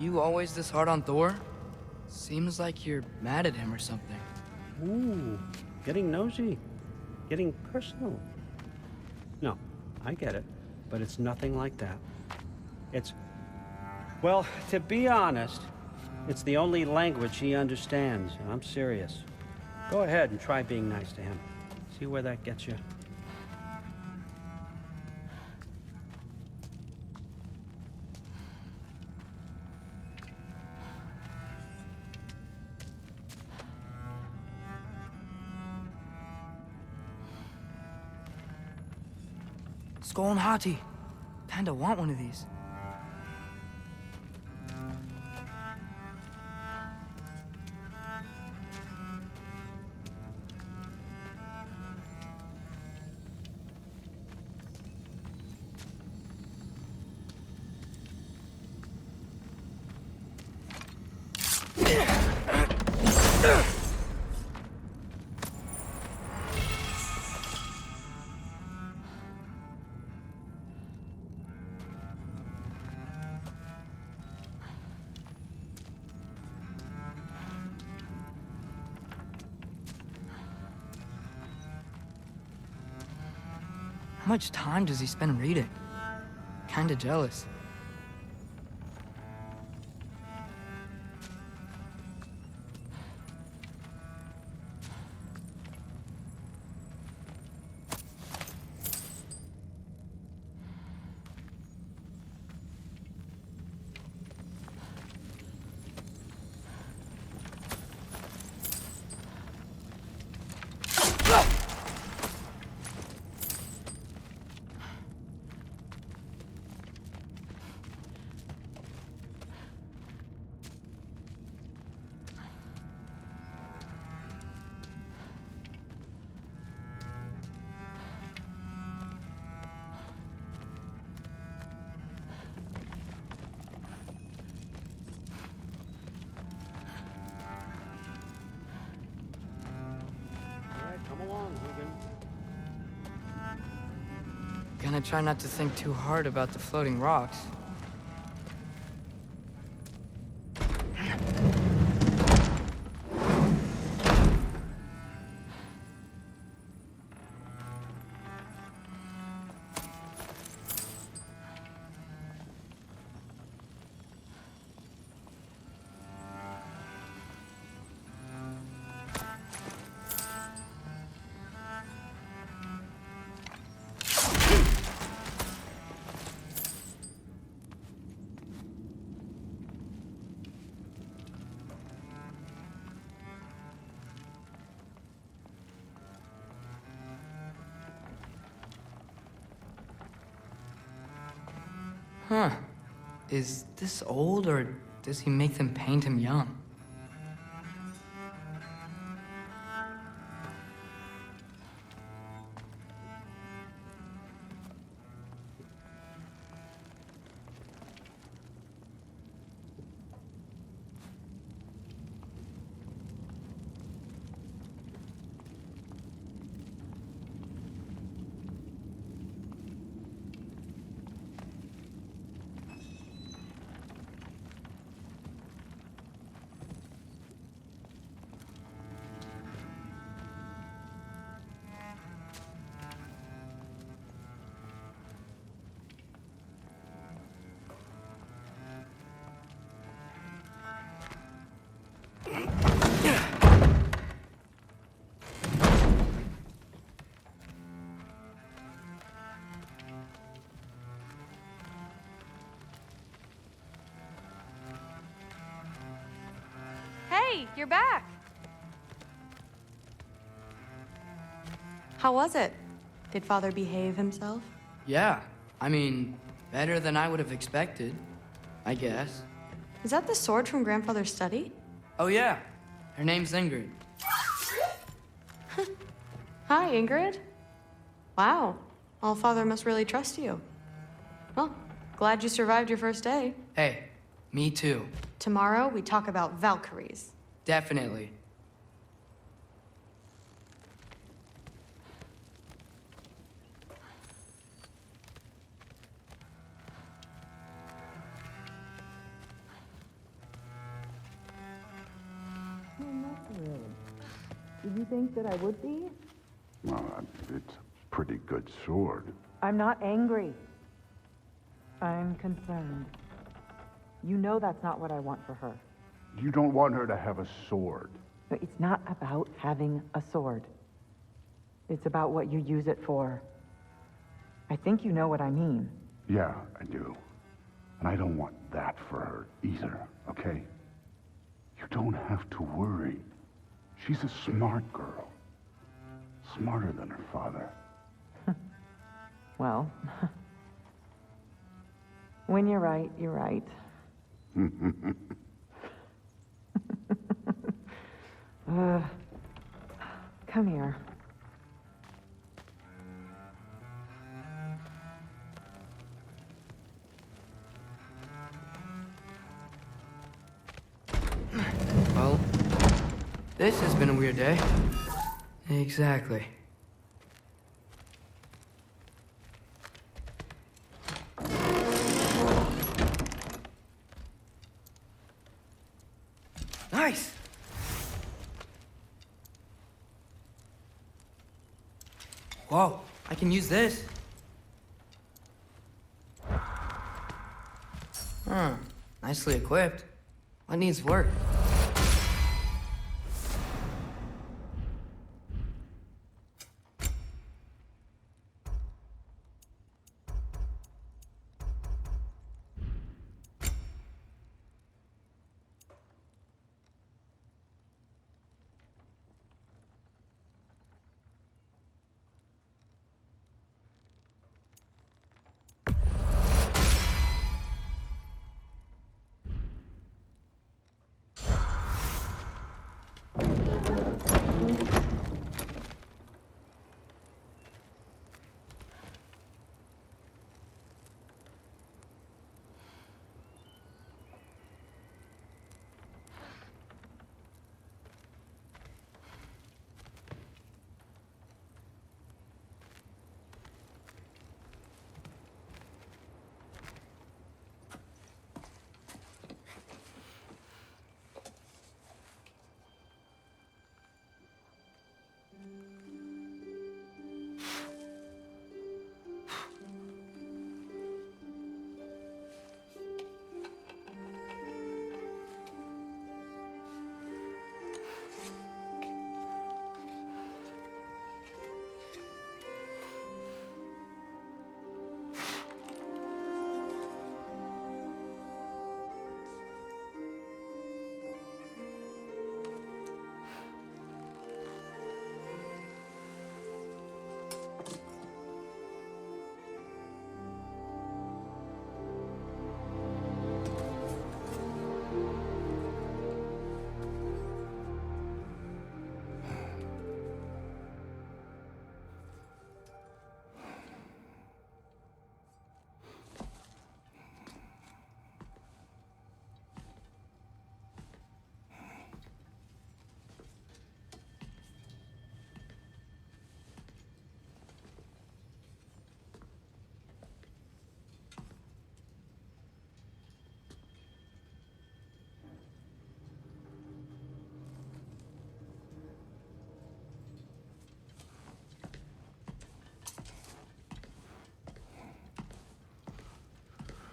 You always this hard on Thor? Seems like you're mad at him or something. Ooh, getting nosy. Getting personal. No, I get it, but it's nothing like that. It's... Well, to be honest, it's the only language he understands, and I'm serious. Go ahead and try being nice to him. See where that gets you. Skull and Hati. Kinda want one of these. How much time does he spend reading? Kinda jealous. Gonna try not to think too hard about the floating rocks. Huh. Is this old, or does he make them paint him young? Hey, you're back. How was it? Did Father behave himself? Yeah. I mean, better than I would have expected, I guess. Is that the sword from Grandfather's study? Oh yeah. Her name's Ingrid. Hi, Ingrid. Wow. Allfather must really trust you. Well, glad you survived your first day. Hey, me too. Tomorrow, we talk about Valkyries. Definitely. Did you think that I would be? Well, it's a pretty good sword. I'm not angry. I'm concerned. You know that's not what I want for her. You don't want her to have a sword. But it's not about having a sword. It's about what you use it for. I think you know what I mean. Yeah, I do. And I don't want that for her either, okay? You don't have to worry. She's a smart girl. Smarter than her father. Well, when you're right, you're right. Come here. Well, this has been a weird day. Exactly. Nice! Whoa, I can use this. Huh, nicely equipped. What needs work?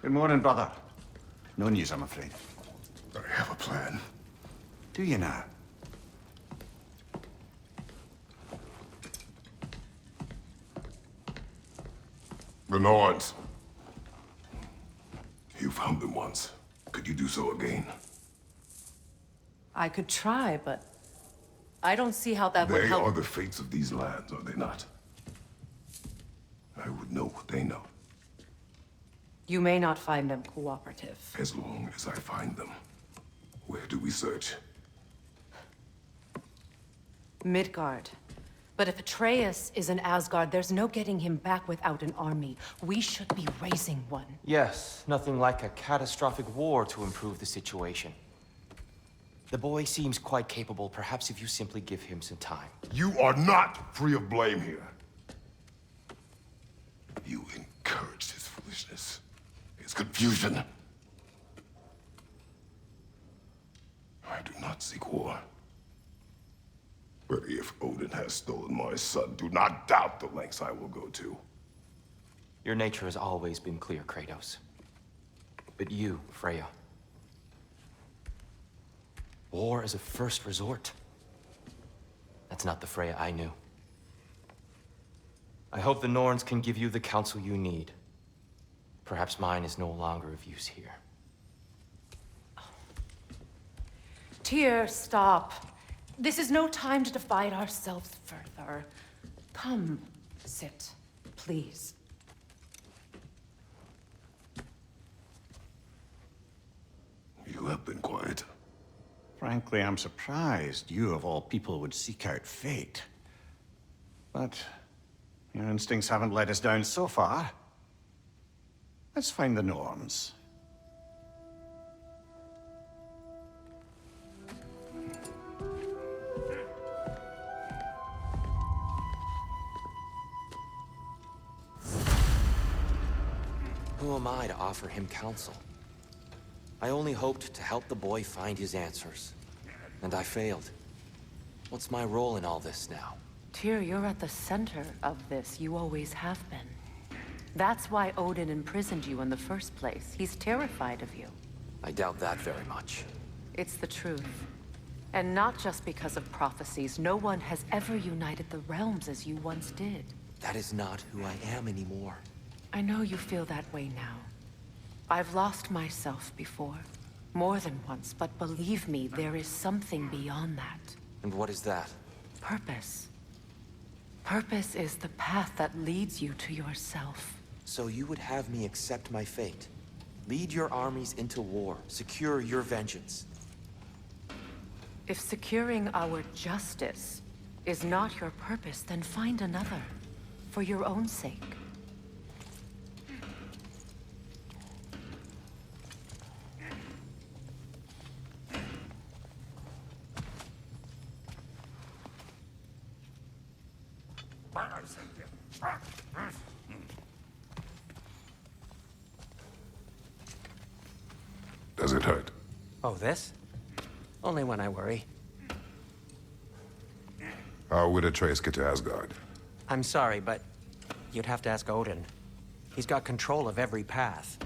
Good morning, brother. No news, I'm afraid. I have a plan. Do you now? The Nords. You found them once. Could you do so again? I could try, but I don't see how that would They help. are the fates of these lands, are they not? I would know what they know, You may not find them cooperative. as long as I find them. Where do we search? Midgard. But if Atreus is in Asgard, there's no getting him back without an army. We should be raising one. Yes, nothing like a catastrophic war to improve the situation. The boy seems quite capable, perhaps if you simply give him some time. You are not free of blame here. You encouraged his foolishness, his confusion. I do not seek war. But if Odin has stolen my son, do not doubt the lengths I will go to. Your nature has always been clear, Kretos. But you, Freya. War is a first resort. That's not the Freya I knew. I hope the Norns can give you the counsel you need. Perhaps mine is no longer of use here. Tyr, stop. This is no time to divide ourselves further. Come, sit, please. You have been quiet. Frankly, I'm surprised you, of all people, would seek out fate. But your instincts haven't let us down so far. Let's find the Norns. Who am I to offer him counsel? I only hoped to help the boy find his answers. And I failed. What's my role in all this now? Tyr, you're at the center of this. You always have been. That's why Odin imprisoned you in the first place. He's terrified of you. I doubt that very much. It's the truth. And not just because of prophecies. No one has ever united the realms as you once did. That is not who I am anymore. I know you feel that way now. I've lost myself before. More than once, but believe me, there is something beyond that. And what is that? Purpose. Purpose is the path that leads you to yourself. So you would have me accept my fate? Lead your armies into war, secure your vengeance. If securing our justice is not your purpose, then find another. For your own sake. Does it hurt? Oh, this? Only when I worry. How would Atreus get to Asgard? I'm sorry, but you'd have to ask Odin. He's got control of every path.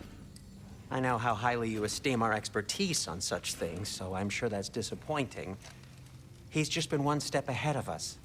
I know how highly you esteem our expertise on such things, so I'm sure that's disappointing. He's just been one step ahead of us.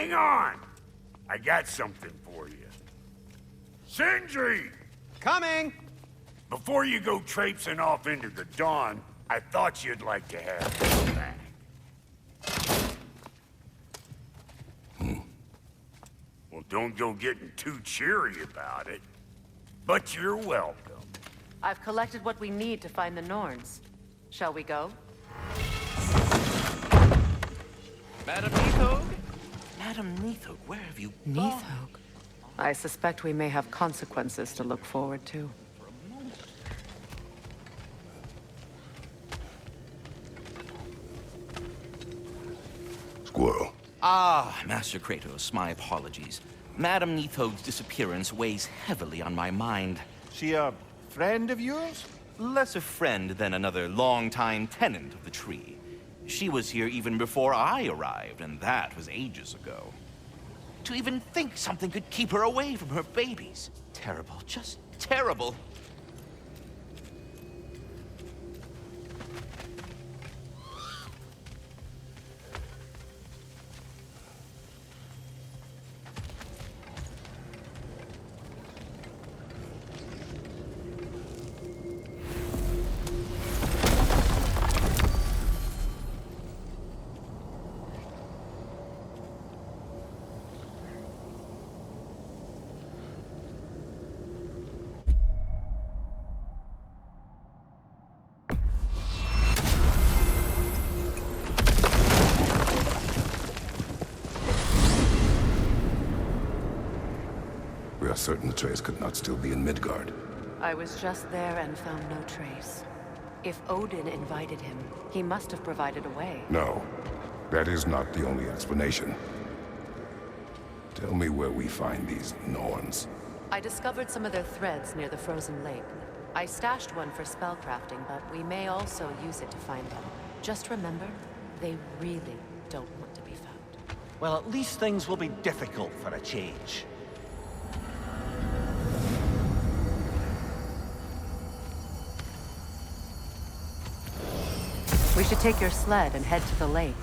Hang on! I got something for you. Sindri! Coming! Before you go traipsing off into the dawn, I thought you'd like to have this back. Well, don't go getting too cheery about it. But you're welcome. I've collected what we need to find the Norns. Shall we go? Madam Neathog? Madam Neathog, where have you gone? Neathog? I suspect we may have consequences to look forward to. Squirrel. Ah, Master Kretos, my apologies. Madam Neathog's disappearance weighs heavily on my mind. She a friend of yours? Less a friend than another long-time tenant of the tree. She was here even before I arrived, and that was ages ago. To even think something could keep her away from her babies. Terrible, just terrible. We are certain the trace could not still be in Midgard. I was just there and found no trace. If Odin invited him, he must have provided a way. No, that is not the only explanation. Tell me where we find these Norns. I discovered some of their threads near the frozen lake. I stashed one for spellcrafting, but we may also use it to find them. Just remember, they really don't want to be found. Well, at least things will be difficult for a change. We should take your sled and head to the lake.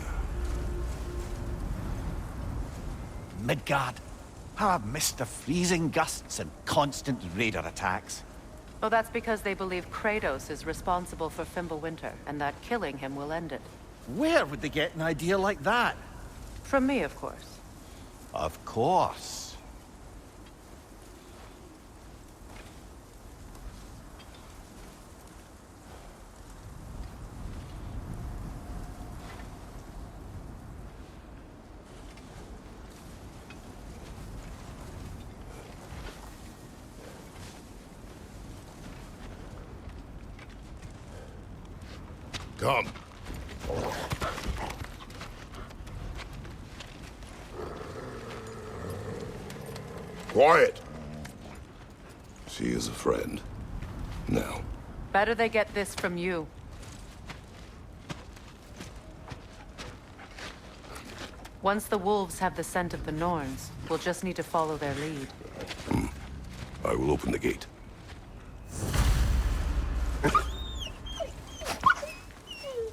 Midgard. How I've missed the freezing gusts and constant raider attacks. Oh, that's because they believe Kretos is responsible for Fimbulwinter, and that killing him will end it. Where would they get an idea like that? From me, of course. Of course. Come. Quiet. She is a friend. Now. Better they get this from you. Once the wolves have the scent of the Norns, we'll just need to follow their lead. I will open the gate.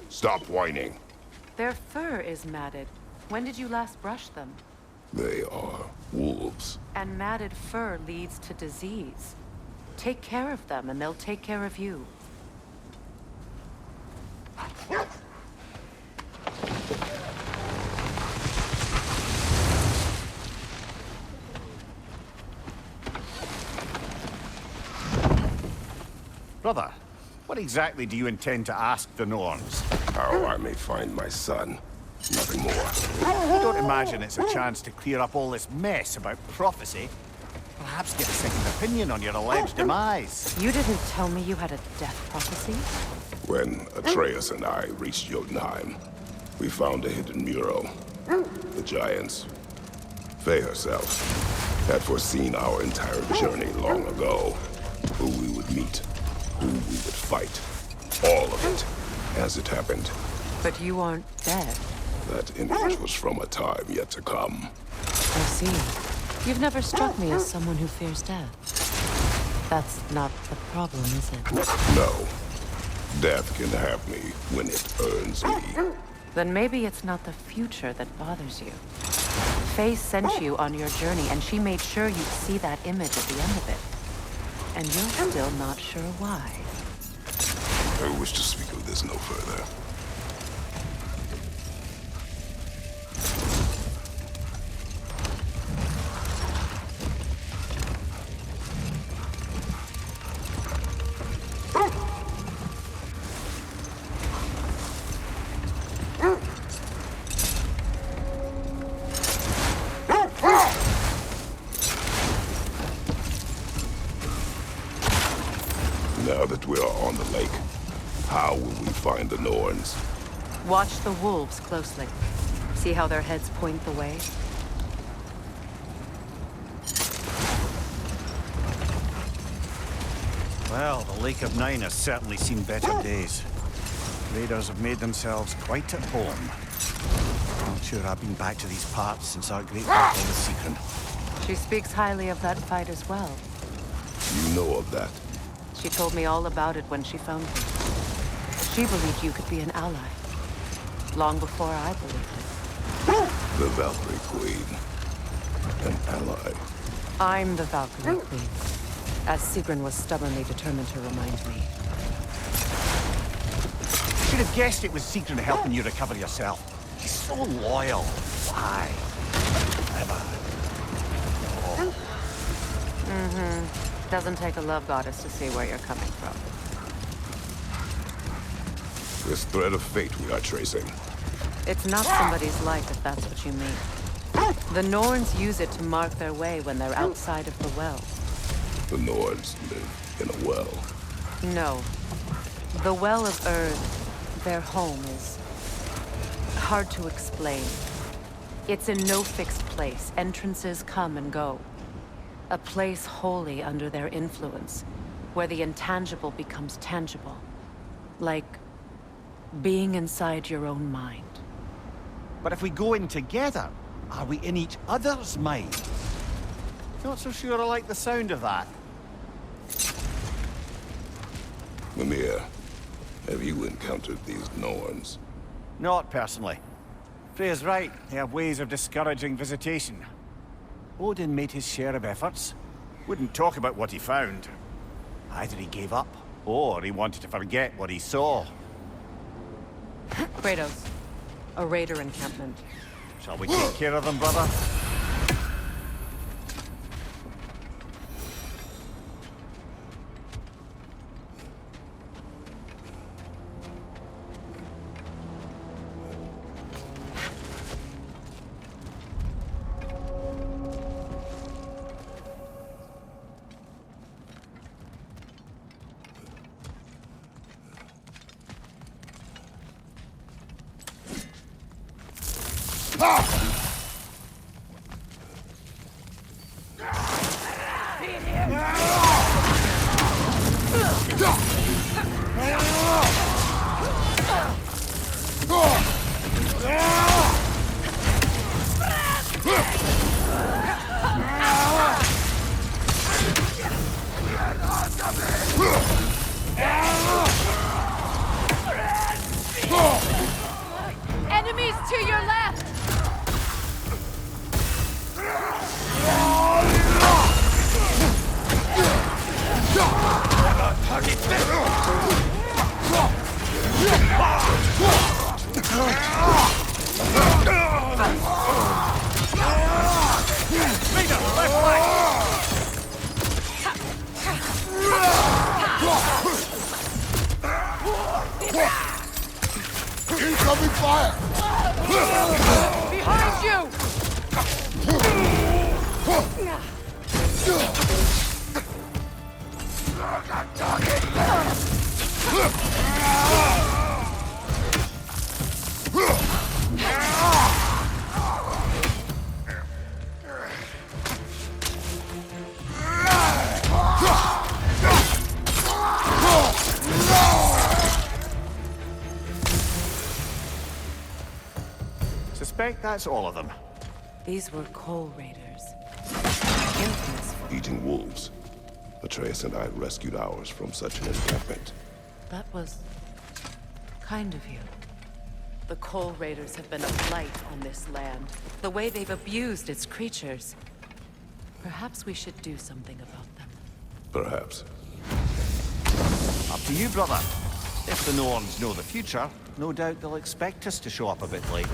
Stop whining. Their fur is matted. When did you last brush them? They are wolves. And matted fur leads to disease. Take care of them, and they'll take care of you. Brother, what exactly do you intend to ask the Norns? How I may find my son. Nothing more. I don't imagine it's a chance to clear up all this mess about prophecy. Perhaps get a second opinion on your alleged demise. You didn't tell me you had a death prophecy? When Atreus and I reached Jotunheim, we found a hidden mural. The giants, Freya herself, had foreseen our entire journey long ago. Who we would meet, who we would fight. All of it, as it happened. But you aren't dead. That image was from a time yet to come. I see. You've never struck me as someone who fears death. That's not the problem, is it? No. Death can have me when it earns me. Then maybe it's not the future that bothers you. Faye sent you on your journey, and she made sure you'd see that image at the end of it. And you're still not sure why. I wish to speak of this no further. Now that we are on the lake, how will we find the Norns? Watch the wolves closely. See how their heads point the way? Well, the Lake of Nine has certainly seen better days. Raiders have made themselves quite at home. Not sure I've been back to these parts since our great battle with Sindri. She speaks highly of that fight as well. You know of that? She told me all about it when she found me. She believed you could be an ally. Long before I believed it. The Valkyrie Queen. An ally. I'm the Valkyrie Queen. As Sigrun was stubbornly determined to remind me. Should have guessed it was Sindri helping you recover yourself. He's so loyal. Why? Doesn't take a love goddess to see where you're coming from. This thread of fate we are tracing. It's not somebody's life, if that's what you mean. The Norns use it to mark their way when they're outside of the well. The Norns live in a well. No. The Well of Earth, their home, is hard to explain. It's in no fixed place. Entrances come and go. A place wholly under their influence, where the intangible becomes tangible. Like being inside your own mind. But if we go in together, are we in each other's mind? Not so sure I like the sound of that. Mimir, have you encountered these Norns? Not personally. Freya's right. They have ways of discouraging visitation. Odin made his share of efforts. Wouldn't talk about what he found. Either he gave up, or he wanted to forget what he saw. Kretos. A raider encampment. Shall we take care of them, brother? Enemies to your left! Incoming fire! Behind you! Suspect that's all of them. These were coal raiders. Infamous for... Eating wolves. Atreus and I rescued ours from such an encampment. That was... kind of you. The Coal Raiders have been a blight on this land. The way they've abused its creatures. Perhaps we should do something about them. Perhaps. Up to you, brother. If the Norns know the future, no doubt they'll expect us to show up a bit late.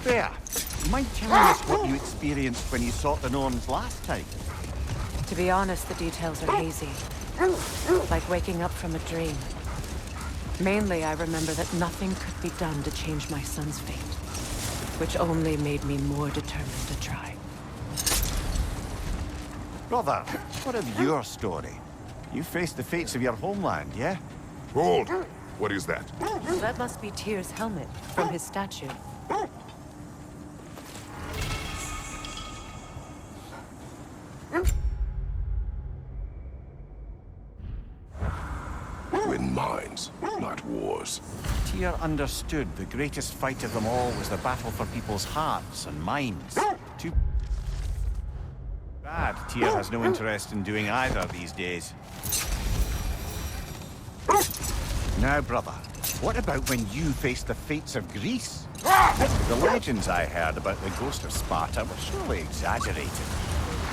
Freya, mind telling us what you experienced when you sought the Norns last time? To be honest, the details are hazy. Like waking up from a dream. Mainly, I remember that nothing could be done to change my son's fate. Which only made me more determined to try. Brother, what of your story? You faced the fates of your homeland, yeah? Hold! What is that? That must be Tyr's helmet, from his statue. Win minds, not wars. Tyr understood the greatest fight of them all was the battle for people's hearts and minds. Too bad Tyr has no interest in doing either these days. Now, brother, what about when you faced the fates of Greece? The legends I heard about the ghost of Sparta were surely exaggerated.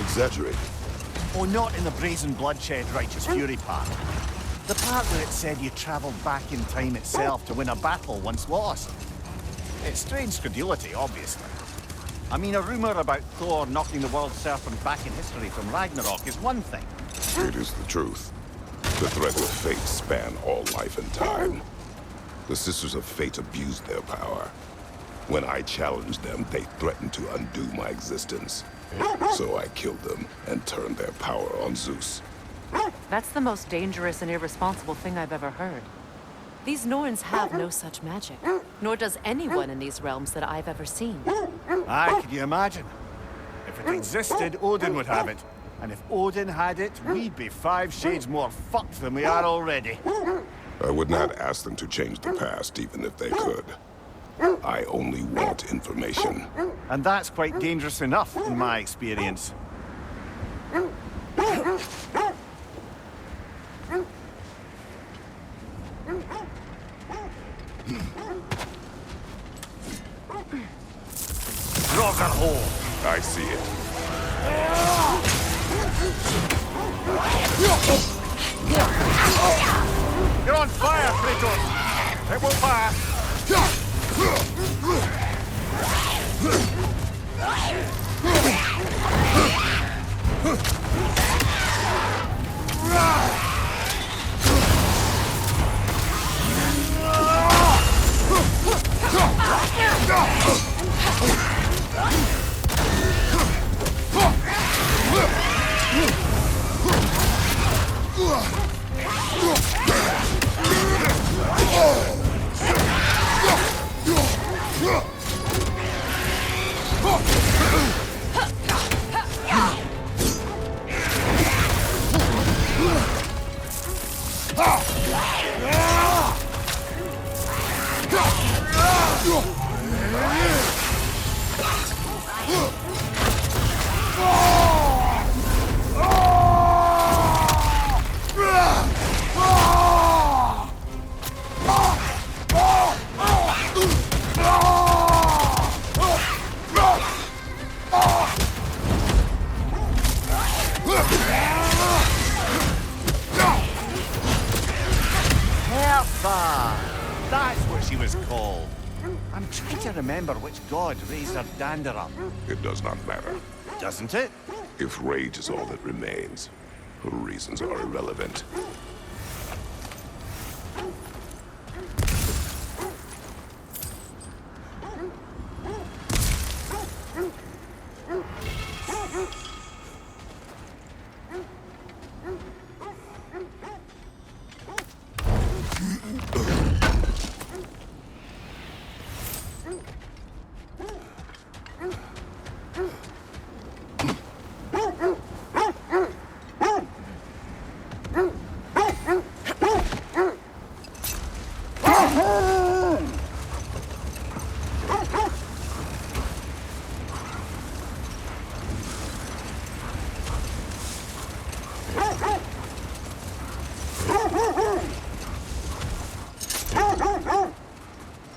Exaggerated? Oh, not in the brazen bloodshed righteous fury part. The part where it said you travelled back in time itself to win a battle once lost. It's strange credulity, obviously. I mean, a rumour about Thor knocking the world serpent back in history from Ragnarok is one thing. It is the truth. The threads of fate span all life and time. The Sisters of Fate abused their power. When I challenged them, they threatened to undo my existence. So I killed them and turned their power on Zeus. That's the most dangerous and irresponsible thing I've ever heard. These Norns have no such magic, nor does anyone in these realms that I've ever seen. Aye, can you imagine? If it existed, Odin would have it. And if Odin had it, we'd be 5 shades more fucked than we are already. I would not ask them to change the past, even if they could. I only want information. And that's quite dangerous enough, in my experience. Rocker hole. I see it. You're on fire, Kretos! It won't pass! That's what she was called. I'm trying to remember which god raised her dander up. It does not matter. Doesn't it? If rage is all that remains, her reasons are irrelevant.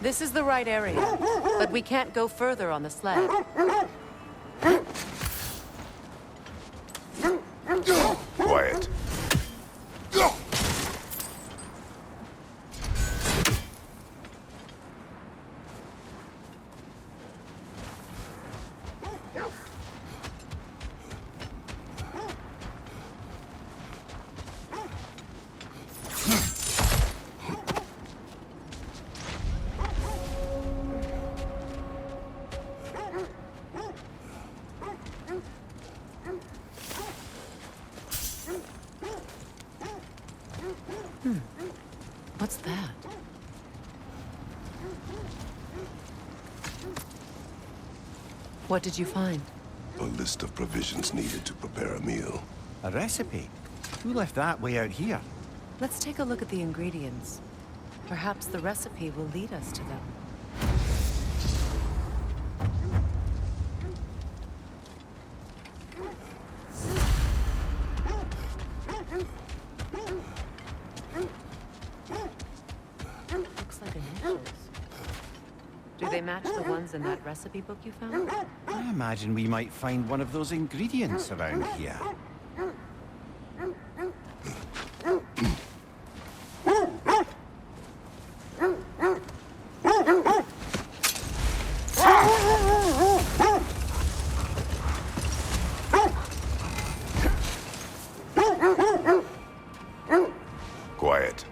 This is the right area, but we can't go further on the sled. Quiet. What's that? What did you find? A list of provisions needed to prepare a meal. A recipe? Who left that way out here? Let's take a look at the ingredients. Perhaps the recipe will lead us to them. they match the ones in that recipe book you found? I imagine we might find one of those ingredients around here. Quiet.